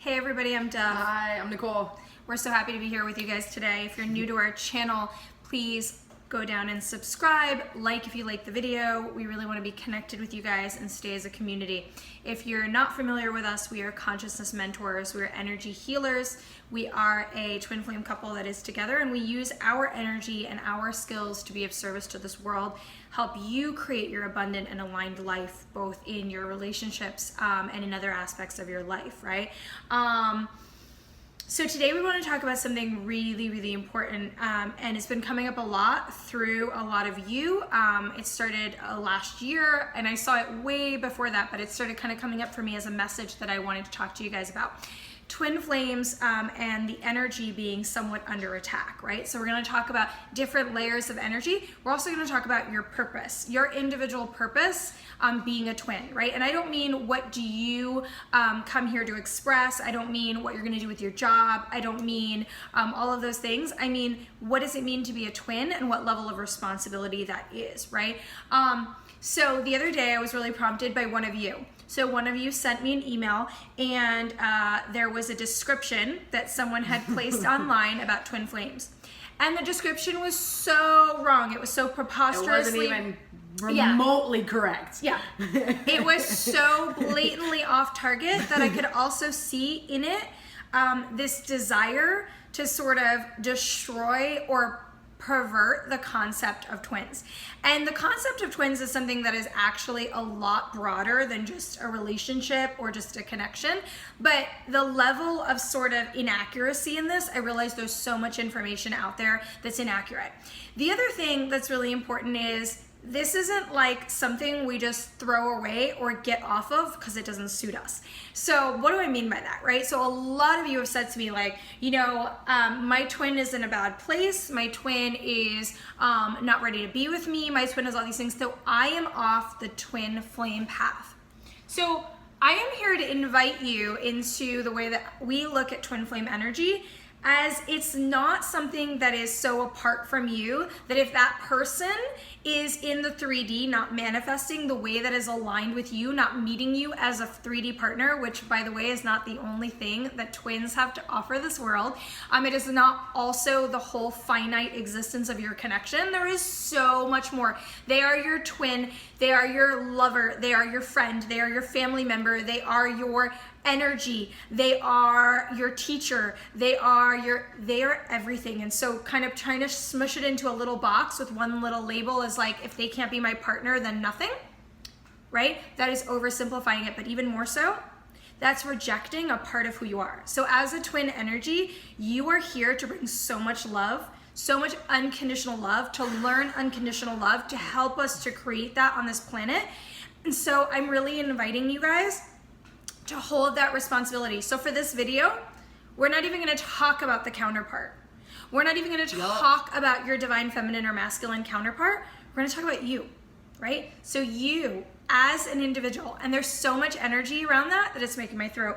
Hey everybody, I'm Duff. Hi, I'm Nicole. We're so happy to be here with you guys today. If you're new to our channel, please go down and subscribe, like if you like the video. We really want to be connected with you guys and stay as a community. If you're not familiar with us, we are consciousness mentors, we're energy healers. We are a twin flame couple that is together, and we use our energy and our skills to be of service to this world, help you create your abundant and aligned life, both in your relationships and in other aspects of your life, right? So today we want to talk about something really, really important, and it's been coming up a lot through a lot of you. It started last year, and I saw it way before that, but it started kind of coming up for me as a message that I wanted to talk to you guys about. Twin flames and the energy being somewhat under attack, right? So we're going to talk about different layers of energy. We're also going to talk about your purpose, your individual purpose being a twin, right? And I don't mean what do you come here to express. I don't mean what you're going to do with your job. I don't mean all of those things. I mean, what does it mean to be a twin and what level of responsibility that is, right? So the other day I was really prompted by one of you. So one of you sent me an email, and there was a description that someone had placed online about twin flames. And the description was so wrong. It was so preposterously... It wasn't even remotely correct. Yeah. It was so blatantly off target that I could also see in it this desire to sort of destroy or pervert the concept of twins. And the concept of twins is something that is actually a lot broader than just a relationship or just a connection. But the level of sort of inaccuracy in this, I realize there's so much information out there that's inaccurate. The other thing that's really important is this isn't like something we just throw away or get off of because it doesn't suit us. So what do I mean by that, right? So a lot of you have said to me like, you know, my twin is in a bad place. My twin is not ready to be with me. My twin is all these things. So I am off the twin flame path. So I am here to invite you into the way that we look at twin flame energy, as it's not something that is so apart from you that if that person is in the 3D, not manifesting the way that is aligned with you, not meeting you as a 3D partner, which by the way is not the only thing that twins have to offer this world. It is not also the whole finite existence of your connection. There is so much more. They are your twin, they are your lover, they are your friend, they are your family member, they are your energy, they are your teacher, they are everything. And so kind of trying to smush it into a little box with one little label is like, if they can't be my partner, then nothing, right? That is oversimplifying it, but even more so, that's rejecting a part of who you are. So as a twin energy, you are here to bring so much love, so much unconditional love, to learn unconditional love, to help us to create that on this planet. And so I'm really inviting you guys to hold that responsibility. So for this video, we're not even going to talk about the counterpart. We're not even going to talk about your divine feminine or masculine counterpart. We're going to talk about you, right? So you as an individual, and there's so much energy around that it's making my throat.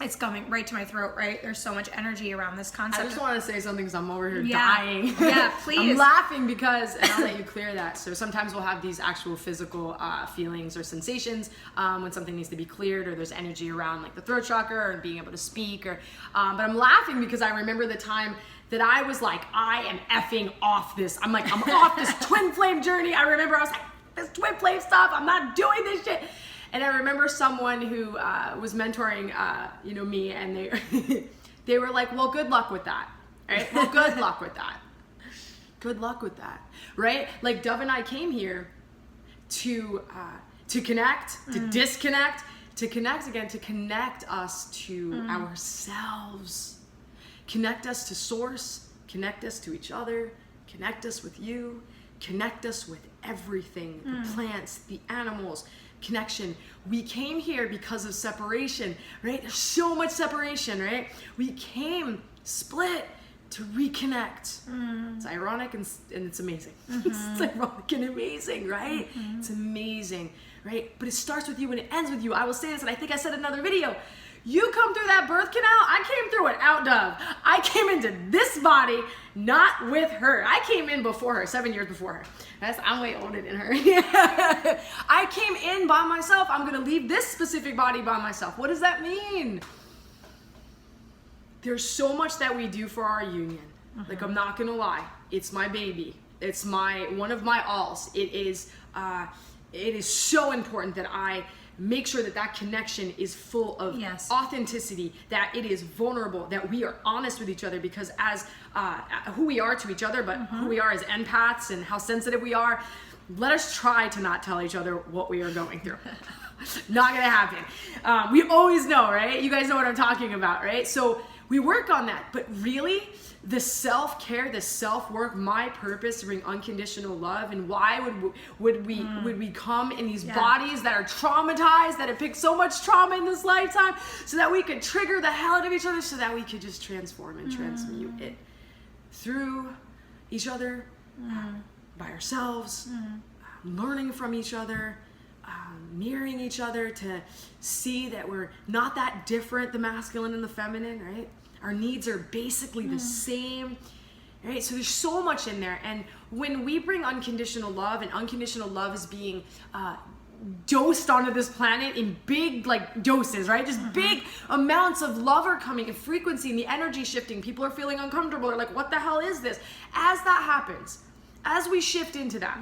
It's coming right to my throat, right? There's so much energy around this concept. I just want to say something because I'm over here dying. Yeah, please. I'm laughing because, and I'll let you clear that. So sometimes we'll have these actual physical feelings or sensations when something needs to be cleared, or there's energy around like the throat chakra or being able to speak. But I'm laughing because I remember the time that I was like, I am effing off this. I'm off this twin flame journey. I remember I was like, this twin flame stuff, I'm not doing this shit. And I remember someone who was mentoring, me, and they were like, well, good luck with that, right? Well, good luck with that. Good luck with that, right? Like Dove and I came here to connect, to disconnect, to connect again, to connect us to ourselves, connect us to source, connect us to each other, connect us with you, connect us with everything, the plants, the animals, connection. We came here because of separation, right? There's so much separation, right? We came split to reconnect. It's ironic and it's amazing. It's ironic and amazing, right? It's amazing. right? But it starts with you and it ends with you. I will say this, and I think I said in another video, you come through that birth canal, I came through it out, Dove. I came into this body, not with her. I came in before her, 7 years before her. I'm way older than her. I came in by myself. I'm gonna leave this specific body by myself. What does that mean? There's so much that we do for our union. Like, I'm not gonna lie, it's my baby. It's one of my alls. It is so important that I make sure that connection is full of authenticity, that it is vulnerable, that we are honest with each other, because as who we are to each other, but who we are as empaths and how sensitive we are, let us try to not tell each other what we are going through. Not gonna happen. We always know, right? You guys know what I'm talking about, right? So we work on that, but really, the self-care, the self-work, my purpose to bring unconditional love, and why would we come in these bodies that are traumatized, that have picked so much trauma in this lifetime, so that we could trigger the hell out of each other, so that we could just transform and transmute it through each other, by ourselves, learning from each other, mirroring each other to see that we're not that different, the masculine and the feminine, right? Our needs are basically the same, right? So there's so much in there. And when we bring unconditional love, and unconditional love is being dosed onto this planet in big doses, right? Just big amounts of love are coming, and frequency and the energy shifting. People are feeling uncomfortable. They're like, what the hell is this? As that happens, as we shift into that,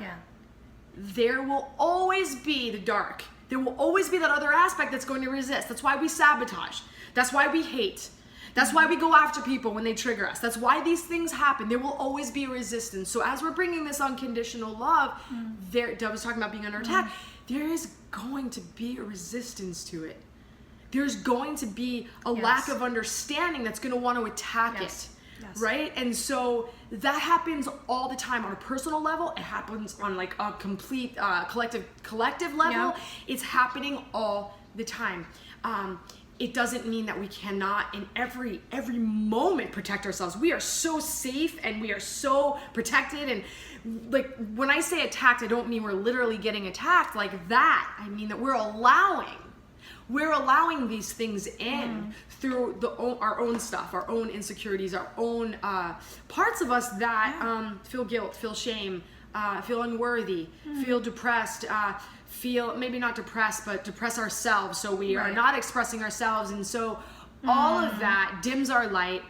there will always be the dark. There will always be that other aspect that's going to resist. That's why we sabotage. That's why we hate. That's why we go after people when they trigger us. That's why these things happen. There will always be a resistance. So as we're bringing this unconditional love, Dove was talking about being under attack, there is going to be a resistance to it. There's going to be a lack of understanding that's going to want to attack it. Right? And so that happens all the time on a personal level. It happens on like a complete collective level. It's happening all the time. It doesn't mean that we cannot in every moment protect ourselves. We are so safe and we are so protected. And like when I say attacked, I don't mean we're literally getting attacked like that. I mean that we're allowing these things in through our own stuff, our own insecurities, our own parts of us that feel guilt, feel shame, feel unworthy, feel depressed, feel maybe not depressed, but depress ourselves. So we are not expressing ourselves. And so all of that dims our light,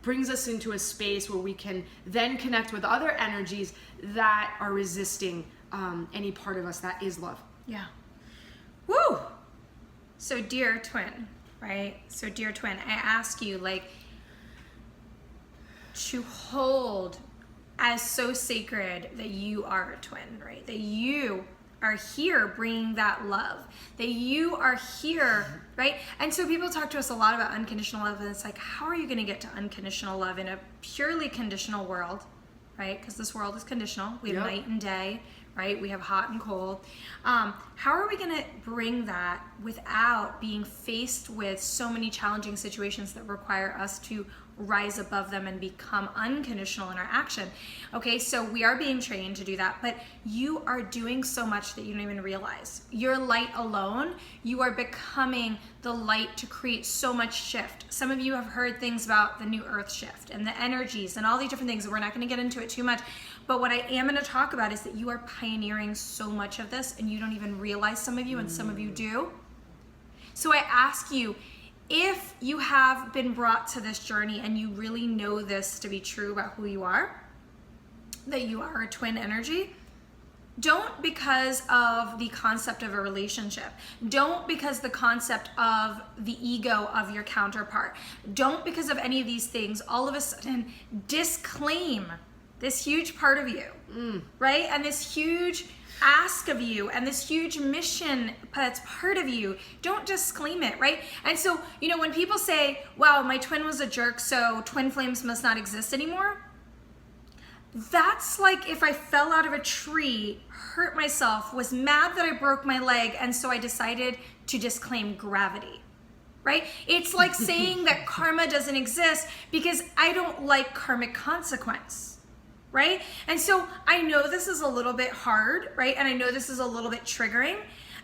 brings us into a space where we can then connect with other energies that are resisting any part of us that is love. Yeah. Woo! So dear twin, right? So dear twin, I ask you to hold as so sacred that you are a twin, right? That you are here bringing that love, that you are here, right? And so people talk to us a lot about unconditional love, and it's like, how are you going to get to unconditional love in a purely conditional world, right? Because this world is conditional. We have night and day, right? We have hot and cold. How are we going to bring that without being faced with so many challenging situations that require us to rise above them and become unconditional in our action? Okay, so we are being trained to do that, but you are doing so much that you don't even realize. Your light alone, you are becoming the light to create so much shift. Some of you have heard things about the new earth shift and the energies and all these different things. We're not going to get into it too much, but what I am going to talk about is that you are pioneering so much of this and you don't even realize, some of you, and some of you do. So I ask you, if you have been brought to this journey and you really know this to be true about who you are, that you are a twin energy, don't because of the concept of a relationship. Don't because the concept of the ego of your counterpart. Don't because of any of these things all of a sudden disclaim this huge part of you, right? And this huge ask of you and this huge mission that's part of you. Don't disclaim it, right? And so, when people say, wow, my twin was a jerk, so twin flames must not exist anymore, that's like if I fell out of a tree, hurt myself, was mad that I broke my leg, and so I decided to disclaim gravity, right? It's like saying that karma doesn't exist because I don't like karmic consequence. Right? And so I know this is a little bit hard, right? And I know this is a little bit triggering.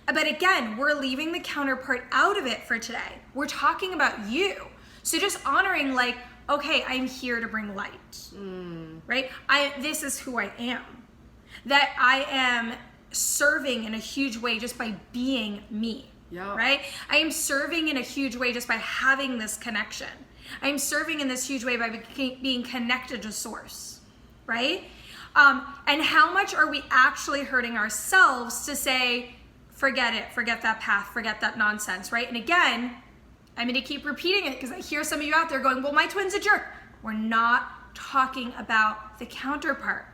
But again, we're leaving the counterpart out of it for today. We're talking about you. So just honoring like, okay, I'm here to bring light, right? This is who I am. That I am serving in a huge way just by being me, right? I am serving in a huge way just by having this connection. I am serving in this huge way by being connected to source, right? And how much are we actually hurting ourselves to say, forget it, forget that path, forget that nonsense, right? And again, I'm going to keep repeating it because I hear some of you out there going, well, my twin's a jerk. We're not talking about the counterpart.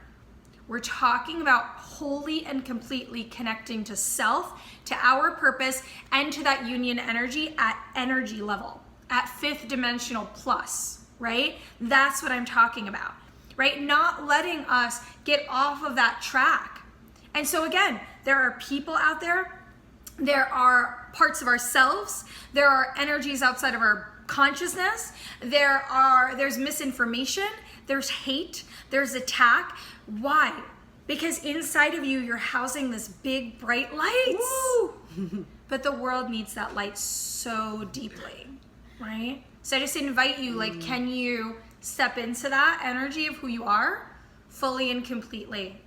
We're talking about wholly and completely connecting to self, to our purpose, and to that union energy at energy level, at 5th dimensional plus, right? That's what I'm talking about, right? Not letting us get off of that track. And so again, there are people out there, there are parts of ourselves, there are energies outside of our consciousness, there's misinformation, there's hate, there's attack. Why? Because inside of you, you're housing this big, bright light. But the world needs that light so deeply, right? So I just invite you, like, can you step into that energy of who you are fully and completely?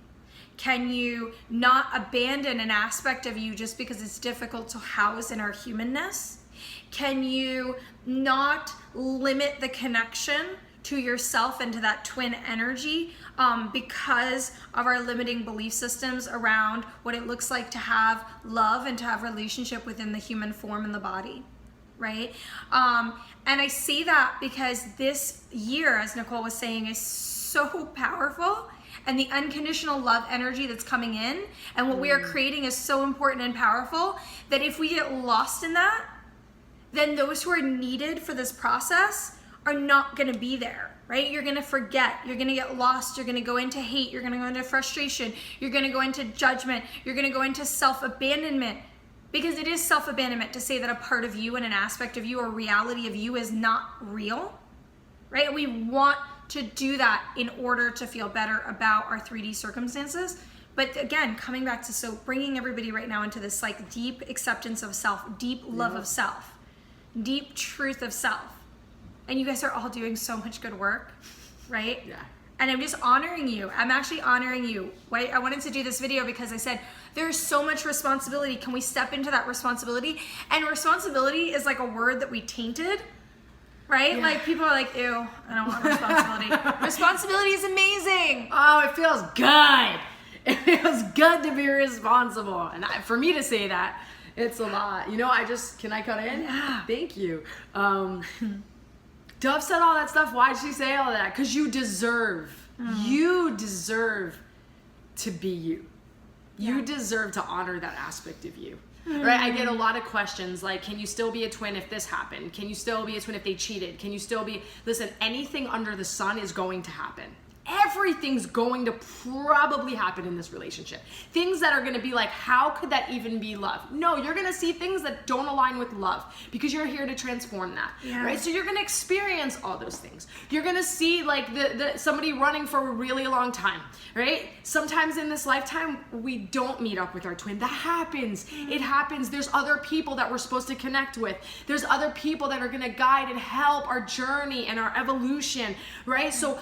Can you not abandon an aspect of you just because it's difficult to house in our humanness? Can you not limit the connection to yourself and to that twin energy because of our limiting belief systems around what it looks like to have love and to have relationship within the human form and the body, right? And I say that because this year, as Nicole was saying, is so powerful, and the unconditional love energy that's coming in and what we are creating is so important and powerful that if we get lost in that, then those who are needed for this process are not going to be there, right? You're going to forget, you're going to get lost, you're going to go into hate, you're going to go into frustration, you're going to go into judgment, you're going to go into self-abandonment, because it is self-abandonment to say that a part of you and an aspect of you or reality of you is not real, right? We want to do that in order to feel better about our 3D circumstances. But again, coming back to, so bringing everybody right now into this like deep acceptance of self, deep love of self, deep truth of self. And you guys are all doing so much good work, right? Yeah. And I'm just honoring you. I'm actually honoring you. Right? I wanted to do this video because I said, there's so much responsibility. Can we step into that responsibility? And responsibility is like a word that we tainted, right? Yeah. Like people are like, ew, I don't want responsibility. Responsibility is amazing. Oh, it feels good. It feels good to be responsible. And for me to say that, it's a lot. You know, can I cut in? Yeah. Thank you. Dove said all that stuff. Why did she say all that? Because you deserve to be you. You deserve to honor that aspect of you. Right? I get a lot of questions like, can you still be a twin if this happened? Can you still be a twin if they cheated? Can you still be, listen, anything under the sun is going to happen. Everything's going to probably happen in this relationship. Things that are going to be like, how could that even be love? No, you're going to see things that don't align with love because you're here to transform that, right? So you're going to experience all those things. You're going to see like somebody running for a really long time, right? Sometimes in this lifetime, we don't meet up with our twin. That happens. It happens. There's other people that we're supposed to connect with. There's other people that are going to guide and help our journey and our evolution, right? So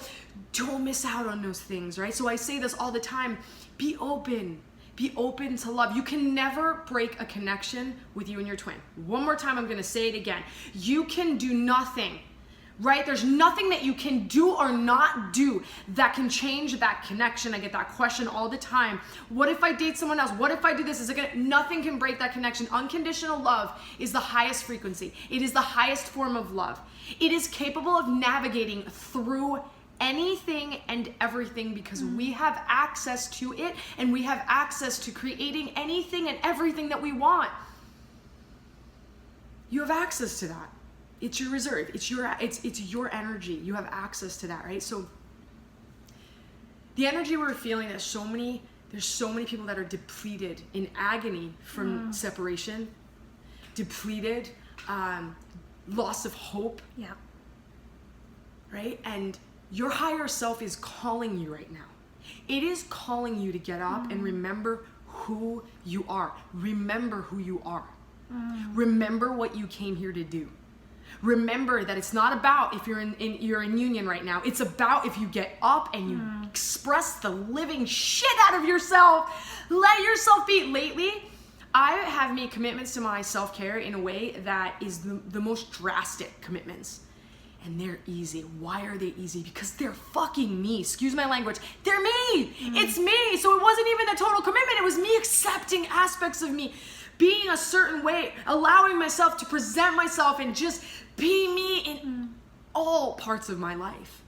don't miss out on those things, right? So I say this all the time, be open to love. You can never break a connection with you and your twin. One more time, I'm gonna say it again. You can do nothing, right? There's nothing that you can do or not do that can change that connection. I get that question all the time. What if I date someone else? What if I do this? Nothing can break that connection. Unconditional love is the highest frequency. It is the highest form of love. It is capable of navigating through anything and everything because we have access to it and we have access to creating anything and everything that we want. You have access to that. It's your reserve. It's your energy. You have access to that, right? So the energy we're feeling, there's so many people that are depleted in agony from separation, depleted, loss of hope. Yeah. Right? And your higher self is calling you right now. It is calling you to get up and remember who you are. Remember who you are. Remember what you came here to do. Remember that it's not about if you're you're in union right now. It's about if you get up and you express the living shit out of yourself. Let yourself be. Lately, I have made commitments to my self-care in a way that is the most drastic commitments. And they're easy. Why are they easy? Because they're fucking me. Excuse my language. They're me. It's me. So it wasn't even a total commitment. It was me accepting aspects of me, being a certain way, allowing myself to present myself and just be me in all parts of my life.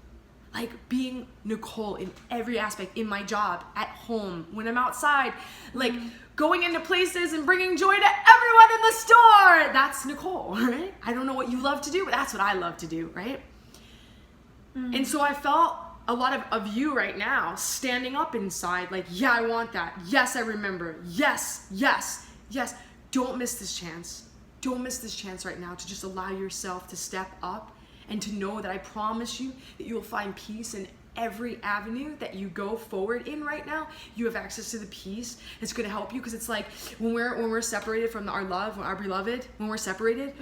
Like being Nicole in every aspect, in my job, at home, when I'm outside, like going into places and bringing joy to everyone in the store. That's Nicole, right? I don't know what you love to do, but that's what I love to do, right? And so I felt a lot of you right now standing up inside, like, yeah, I want that. Yes, I remember. Yes, yes, yes. Don't miss this chance. Don't miss this chance right now to just allow yourself to step up and to know that I promise you that you will find peace in every avenue that you go forward in right now. You have access to the peace. It's going to help you because it's like when we're separated from our love, our beloved, when we're separated,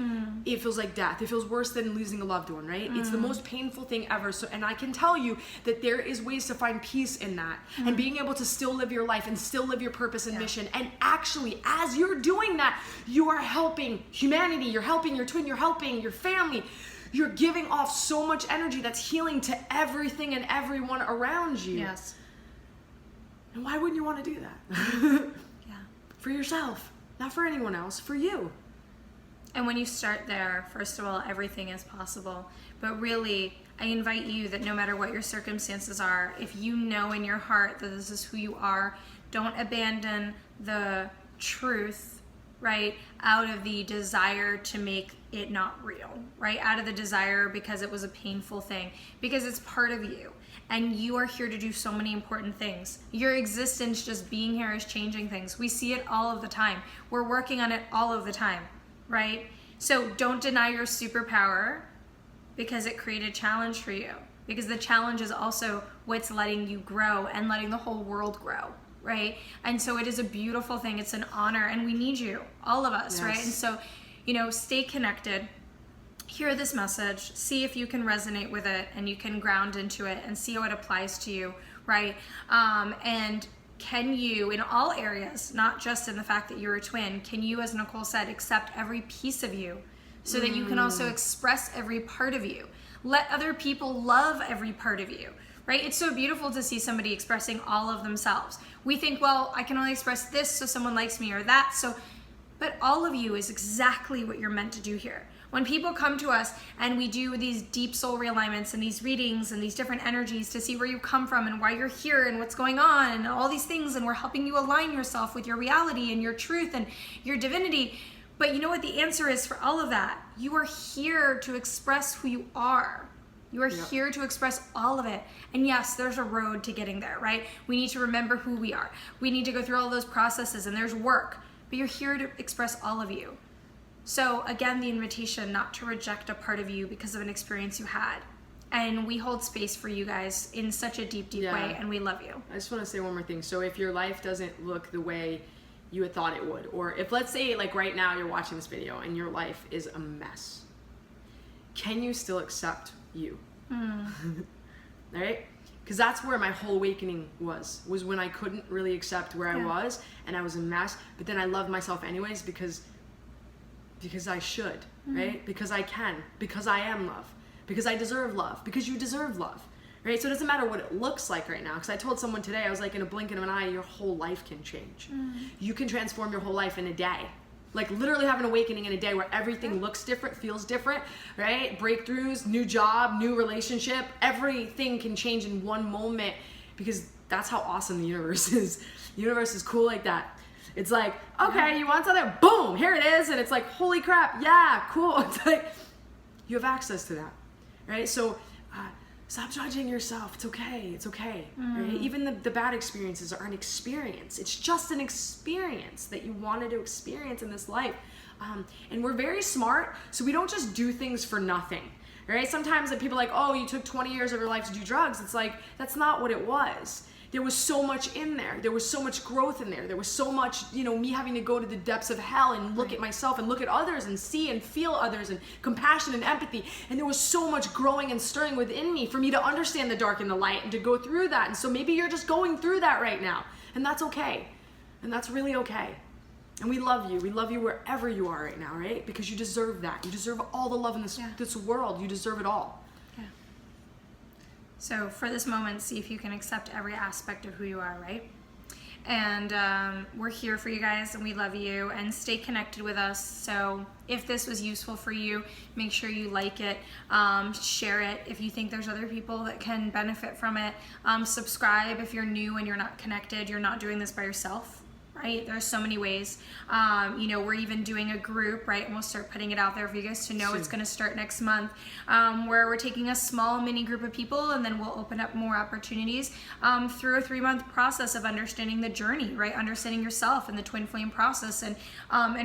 it feels like death. It feels worse than losing a loved one, right? It's the most painful thing ever. So, and I can tell you that there is ways to find peace in that and being able to still live your life and still live your purpose and mission. And actually, as you're doing that, you are helping humanity. You're helping your twin. You're helping your family. You're giving off so much energy that's healing to everything and everyone around you. Yes. And why wouldn't you want to do that? Yeah. For yourself, not for anyone else, for you. And when you start there, first of all, everything is possible. But really, I invite you that no matter what your circumstances are, if you know in your heart that this is who you are, don't abandon the truth, right, out of the desire to make it not real, right? Out of the desire because it was a painful thing, because it's part of you. And you are here to do so many important things. Your existence just being here is changing things. We see it all of the time. We're working on it all of the time, right? So don't deny your superpower because it created a challenge for you. Because the challenge is also what's letting you grow and letting the whole world grow, right? And so it is a beautiful thing. It's an honor, and we need you, all of us, right? And so, you know, stay connected. Hear this message, see if you can resonate with it and you can ground into it and see how it applies to you, right? And can you, in all areas, not just in the fact that you're a twin, can you, as Nicole said, accept every piece of you so that you can also express every part of you? Let other people love every part of you, right? It's so beautiful to see somebody expressing all of themselves. We think, well, I can only express this so someone likes me or that, but all of you is exactly what you're meant to do here. When people come to us and we do these deep soul realignments and these readings and these different energies to see where you come from and why you're here and what's going on and all these things, and we're helping you align yourself with your reality and your truth and your divinity. But you know what the answer is for all of that? You are here to express who you are. You are here to express all of it. And yes, there's a road to getting there, right? We need to remember who we are. We need to go through all those processes, and there's work. But you're here to express all of you. So again, the invitation not to reject a part of you because of an experience you had. And we hold space for you guys in such a deep, deep way, and we love you. I just want to say one more thing. So if your life doesn't look the way you had thought it would, or if, let's say, like right now you're watching this video and your life is a mess, can you still accept you? Right? Because that's where my whole awakening was when I couldn't really accept where I was and I was a mess, but then I loved myself anyways because I should, right? Because I can, because I am love, because I deserve love, because you deserve love, right? So it doesn't matter what it looks like right now. Because I told someone today, I was like, in a blink of an eye, your whole life can change. You can transform your whole life in a day. Like literally have an awakening in a day where everything looks different, feels different, right? Breakthroughs, new job, new relationship, everything can change in one moment because that's how awesome the universe is. The universe is cool like that. It's like, okay, you want something? Boom, here it is. And it's like, holy crap, yeah, cool. It's like, you have access to that, right? So stop judging yourself. It's okay, it's okay, right? Even the bad experiences are an experience. It's just an experience that you wanted to experience in this life. And we're very smart, so we don't just do things for nothing, right? Sometimes people are like, oh, you took 20 years of your life to do drugs. It's like, that's not what it was. there was so much in there. There was so much growth in there. There was so much, you know, me having to go to the depths of hell and look at myself and look at others and see and feel others and compassion and empathy. And there was so much growing and stirring within me for me to understand the dark and the light and to go through that. And so maybe you're just going through that right now, and that's okay. And that's really okay. And we love you. We love you wherever you are right now, right? Because you deserve that. You deserve all the love in this world. You deserve it all. Yeah. So for this moment, see if you can accept every aspect of who you are, right? And we're here for you guys, and we love you, and stay connected with us. So if this was useful for you, make sure you like it, share it if you think there's other people that can benefit from it. Subscribe if you're new and you're not connected. You're not doing this by yourself. Right? There's so many ways. You know, we're even doing a group, right? And we'll start putting it out there for you guys to know. It's going to start next month, where we're taking a small mini group of people, and then we'll open up more opportunities through a 3-month process of understanding the journey, right? Understanding yourself and the twin flame process, and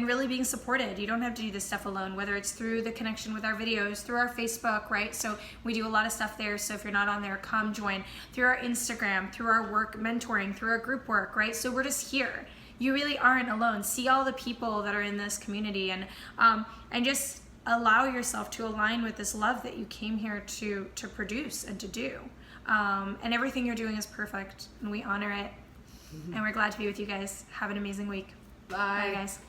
really being supported. You don't have to do this stuff alone, whether it's through the connection with our videos, through our Facebook, right? So we do a lot of stuff there. So if you're not on there, come join, through our Instagram, through our work mentoring, through our group work, right? So we're just here. You really aren't alone. See all the people that are in this community, and just allow yourself to align with this love that you came here to produce and to do. And everything you're doing is perfect, and we honor it. And we're glad to be with you guys. Have an amazing week. Bye. Bye, guys.